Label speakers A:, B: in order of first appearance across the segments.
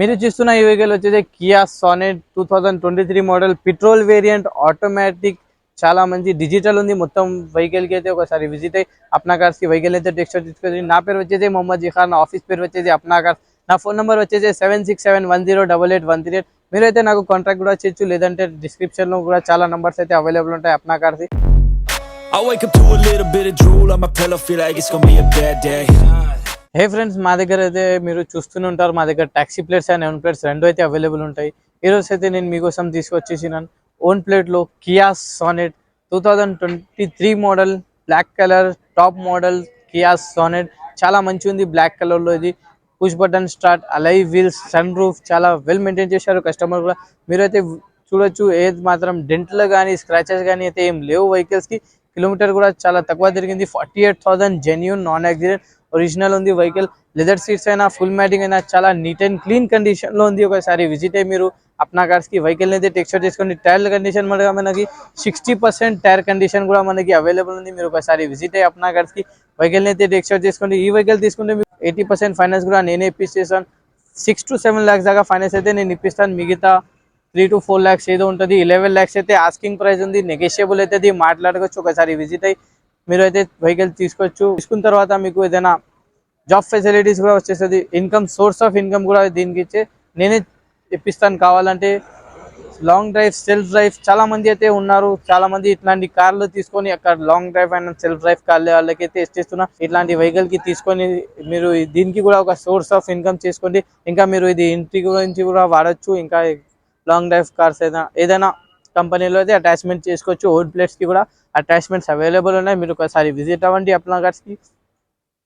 A: మీరు చూస్తున్న ఈ వెహికల్ వచ్చేసి Kia Sonet 2023 model petrol variant automatic చాలా మంచి డిజిటల్ ఉంది మొత్తం వెహికల్ కి అయితే ఒకసారి విజిట్ అయ్యి అప్నా కార్స్ కి వెహికల్ అయితే టెస్ట్ తీసుకొని నా పేరు వచ్చేసి మొహమ్మద్ జిహాన్ నా ఆఫీస్ పేరు వచ్చేసి అప్నా కార్స్ నా ఫోన్ నెంబర్ వచ్చేసి 7671088813 మీరైతే నాకు కాంటాక్ట్ కూడా చేయొచ్చు లేదంటే డిస్క్రిప్షన్ లో కూడా చాలా నంబర్స్ అయితే అవైలబుల్ ఉంటాయి Apna cars
B: I wake up to a little bit of drool on my pillow, feel like it's gonna be a bad day.
A: Hey friends మా దగ్గర అయితే మీరు చూస్తూనే ఉంటారు మా దగ్గర taxi plates and own plates రెండు అయితే అవైలబుల్ ఉంటాయి ఈ రోజు అయితే నేను మీకోసం తీసుకొచ్చేసినాను ఓన్ ప్లేట్లో Kia Sonet 2023 model black colour top model Kia Sonet చాలా మంచి ఉంది బ్లాక్ కలర్లో ఇది push button start alloy wheels sun roof చాలా వెల్ మెయింటైన్ చేశారు కస్టమర్ కూడా మీరైతే చూడొచ్చు ఏది మాత్రం డెంట్లు కానీ స్క్రాచెస్ కానీ అయితే ఏం లేవు వెహికల్స్కి కిలోమీటర్ కూడా చాలా తక్కువ తిరిగింది 48,000 జెన్యూన్ నాన్ యాక్సిడెంట్ ఒరిజినల్ ఉంది వెహికల్ లెదర్ సీట్స్ అయినా ఫుల్ మ్యాటింగ్ అయినా చాలా నీట్ అండ్ క్లీన్ కండిషన్ లో ఉంది ఒకసారి విజిట్ అయ్యి మీరు అప్నా కార్స్ కి వెహికల్ అయితే టెక్స్చర్ చేసుకోండి టైర్ కండిషన్ మనకి 60% టైర్ కండిషన్ కూడా మనకి అవైలబుల్ ఉంది మీరు ఒకసారి విజిట్ అయ్యి అప్నా కార్స్ కి వెహికల్ అయితే టెక్స్చర్ చేసుకోండి ఈ వెహికల్ తీసుకుంటే మీకు 80% ఫైనాన్స్ కూడా నేనే ఇప్పిస్తాను 6 to 7 lakhs దాకా ఫైనాన్స్ అయితే నేను ఇప్పిస్తాను మిగతా 3 to 4 lakhs ఏదో ఉంటుంది 11 lakhs అయితే ఆస్కింగ్ ప్రైస్ ఉంది నెగోషియబుల్ అయితే మాట్లాడుకోవచ్చు ఒకసారి విజిట్ అయ్యి మీరు అయితే వెహికల్ తీసుకున్న తర్వాత మీకు ఏదైనా జాబ్ ఫెసిలిటీస్ కూడా వచ్చేస్తుంది ఇన్కమ్ సోర్స్ ఆఫ్ ఇన్కమ్ కూడా దీనికి ఇచ్చే నేనే ఇప్పిస్తాను కావాలంటే లాంగ్ డ్రైవ్ సెల్ఫ్ డ్రైవ్ చాలా మంది అయితే ఉన్నారు చాలా మంది ఇట్లాంటి కార్లు తీసుకొని అక్కడ long drive and self drive కార్లు వాళ్ళకైతే ఇస్తున్నా ఇట్లాంటి వెహికల్ కి తీసుకొని మీరు దీనికి కూడా ఒక సోర్స్ ఆఫ్ ఇన్కమ్ చేసుకోండి ఇంకా మీరు ఇది ఇంటి గురించి కూడా వాడచ్చు ఇంకా లాంగ్ డ్రైవ్ కార్స్ ఏదైనా కంపెనీలో అయితే అటాచ్మెంట్ చేసుకోవచ్చు ఓన్ ప్లేట్స్ కి కూడా అటాచ్మెంట్స్ అవైలబుల్ ఉన్నాయి మీరు ఒకసారి విజిట్ అవ్వండి అప్నా కార్స్ కి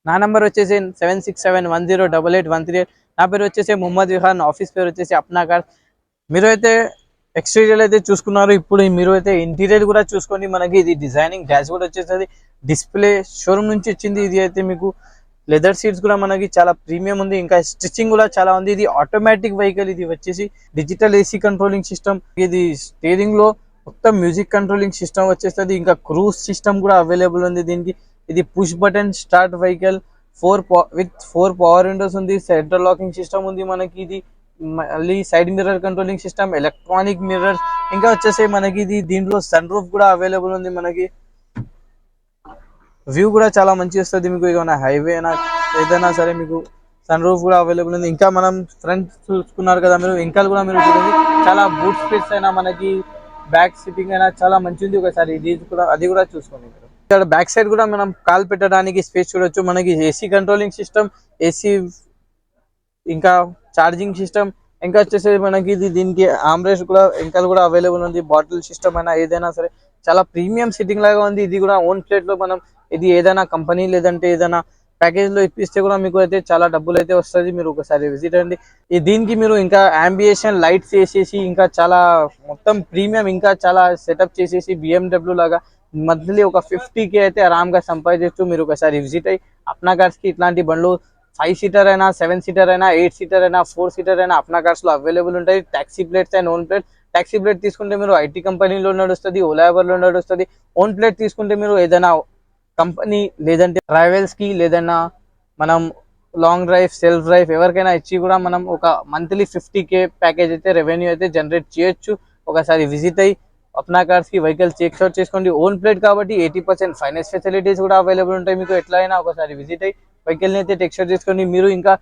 A: నా నెంబర్ వచ్చేసి 7671088813 నా పేరు వచ్చేసి మొహమ్మద్ విహాన్ ఆఫీస్ పేరు వచ్చేసి అప్నా కార్స్ మీరు అయితే ఎక్స్టీరియర్ అయితే చూసుకున్నారు ఇప్పుడు మీరు అయితే ఇంటీరియర్ కూడా చూసుకోండి మనకి ఇది డిజైనింగ్ డాష్ బోర్డ్ వచ్చేసి డిస్ప్లే షోరూమ్ నుంచి వచ్చింది ఇది అయితే మీకు లెదర్ సీట్స్ కూడా మనకి చాలా ప్రీమియం ఉంది ఇంకా స్టిచ్చింగ్ కూడా చాలా ఉంది ఇది ఆటోమేటిక్ వెహికల్ ఇది వచ్చేసి డిజిటల్ ఏసీ కంట్రోలింగ్ సిస్టమ్ ఇది స్టీరింగ్ లో మొత్తం మ్యూజిక్ కంట్రోలింగ్ సిస్టమ్ వచ్చేస్తుంది ఇంకా క్రూజ్ సిస్టమ్ కూడా అవైలబుల్ ఉంది దీనికి ఇది push button start vehicle 4 power Windows ఉంది సెంట్రల్ లాకింగ్ సిస్టమ్ ఉంది మనకి ఇది మళ్ళీ side mirror controlling system electronic mirror ఇంకా వచ్చేసి మనకి ఇది దీంట్లో సన్ రూఫ్ కూడా అవైలబుల్ ఉంది మనకి వ్యూ కూడా చాలా మంచి వస్తుంది మీకు ఏమైనా హైవే అయినా ఏదైనా సరే మీకు సన్ రూఫ్ కూడా అవైలబుల్ ఉంది ఇంకా మనం ఫ్రంట్ చూసుకున్నారు కదా మీరు ఇంకా కూడా మీరు చూడండి చాలా బూట్ స్పేస్ అయినా మనకి బ్యాక్ సిట్టింగ్ అయినా చాలా మంచిది ఒకసారి అది కూడా చూసుకోండి మీరు ఇక్కడ బ్యాక్ సైడ్ కూడా మనం కాల్ పెట్టడానికి స్పేస్ చూడొచ్చు మనకి ఏసీ కంట్రోలింగ్ సిస్టమ్ ఏసీ ఇంకా ఛార్జింగ్ సిస్టమ్ ఇంకా వచ్చేసి మనకి దీనికి ఆమ్రెస్ట్ కూడా ఇంకా కూడా అవైలబుల్ ఉంది బాటిల్ సిస్టమ్ అయినా ఏదైనా సరే చాలా ప్రీమియం సిట్టింగ్ లాగా ఉంది ఇది కూడా ఓన్ ప్లేట్ లో మనం ఇది ఏదైనా కంపెనీ లేదంటే ఏదైనా ప్యాకేజ్ లో ఇప్పిస్తే కూడా మీకు అయితే చాలా డబ్బులు అయితే వస్తుంది మీరు ఒకసారి విజిట్ అండి దీనికి మీరు ఇంకా అంబియేషన్ లైట్స్ వేసేసి ఇంకా చాలా మొత్తం ప్రీమియం ఇంకా చాలా సెటప్ చేసేసి BMW లాగా మంత్లీ ఒక 50K అయితే ఆరాంగా సంపాదించవచ్చు మీరు ఒకసారి విజిట్ అయ్యి అప్నా కార్స్ కి ఇట్లాంటి బండ్లు 5 సీటర్ అయినా 7 సీటర్ అయినా 8 సీటర్ అయినా 4 సీటర్ అయినా అప్నా కార్స్ లో అవైలబుల్ ఉంటాయి taxi plates and own plate taxi plate తీసుకుంటే మీరు ఐటీ కంపెనీలో నడుస్తుంది ఓలా ఊబర్ లో నడుస్తుంది ఓన్ ప్లేట్ తీసుకుంటే మీరు ఏదైనా కంపెనీ లేదంటే ట్రావెల్స్ కి లేదన్నా మనం లాంగ్ డ్రైవ్ సెల్ఫ్ డ్రైవ్ ఎవరికైనా ఇచ్చి కూడా మనం ఒక మంత్లీ 50K ప్యాకేజ్ అయితే రెవెన్యూ అయితే జనరేట్ చేయొచ్చు ఒకసారి విజిట్ అయ్యి అప్నా కార్స్ కి వెహికల్ చెక్అవుట్ చేసుకోండి ఓన్ ప్లేట్ కాబట్టి 80% ఫైనాన్స్ ఫెసిలిటీస్ కూడా అవైలబుల్ ఉంటాయి మీకు ఎట్లా అయినా ఒకసారి విజిట్ అయ్యి వెహికల్ ని అయితే టెక్స్చర్ చేసుకోండి మీరు ఇంకా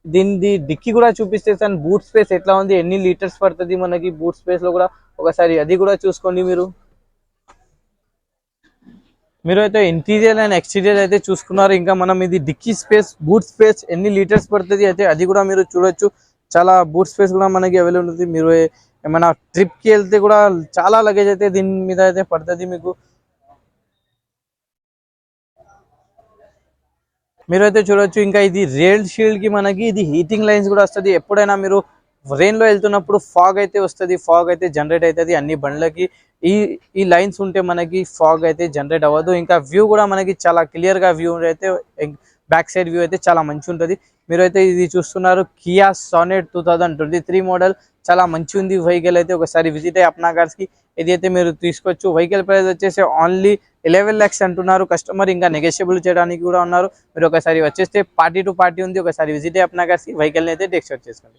A: దీని డిక్కీ కూడా చూపిస్తేస్తాను బూట్ స్పేస్ ఎట్లా ఉంది ఎన్ని లీటర్స్ పడుతుంది మనకి బూట్ స్పేస్ లో కూడా ఒకసారి అది కూడా చూసుకోండి మీరు అయితే ఇంటీరియర్ అండ్ ఎక్స్టీరియర్ అయితే చూసుకున్నారు ఇంకా మనం ఇది డిక్కీ స్పేస్ బూట్ స్పేస్ ఎన్ని లీటర్స్ పడుతుంది అయితే అది కూడా మీరు చూడొచ్చు చాలా బూట్ స్పేస్ కూడా మనకి అవైలబుల్ ఉంటుంది మీరు ఏమైనా ట్రిప్ కి వెళ్తే కూడా చాలా లగేజ్ అయితే దీని మీద అయితే పడుతుంది మీకు మీరైతే చూడొచ్చు ఇంకా ఇది రేల్ షీల్డ్ కి మనకి ఇది హీటింగ్ లైన్స్ కూడా వస్తుంది ఎప్పుడైనా మీరు రెయిన్ లో వెళ్తున్నప్పుడు ఫాగ్ అయితే వస్తుంది ఫాగ్ అయితే జనరేట్ అవుతుంది అన్ని బండ్లకి ఈ లైన్స్ ఉంటే మనకి ఫాగ్ అయితే జనరేట్ అవ్వదు ఇంకా వ్యూ కూడా మనకి చాలా క్లియర్ గా వ్యూ అయితే బ్యాక్ సైడ్ వ్యూ అయితే చాలా మంచి ఉంటుంది మీరైతే ఇది చూస్తున్నారు కియా సానెట్ 2023 మోడల్ చాలా మంచి ఉంది వెహికల్ అయితే ఒకసారి విజిట్ అయ్యి అప్నా కార్స్ కి ఇది అయితే మీరు తీసుకోవచ్చు వెహికల్ ప్రైస్ వచ్చేసి ఓన్లీ 11 lakhs అంటున్నారు కస్టమర్ ఇంకా నెగోషియబుల్ చేయడానికి కూడా ఉన్నారు మీరు ఒకసారి వచ్చేస్తే పార్టీ టు పార్టీ ఉంది ఒకసారి విజిట్ అయ్యి అప్నా కార్స్ కి వెహికల్ అయితే టెక్స్చర్ చేసుకోండి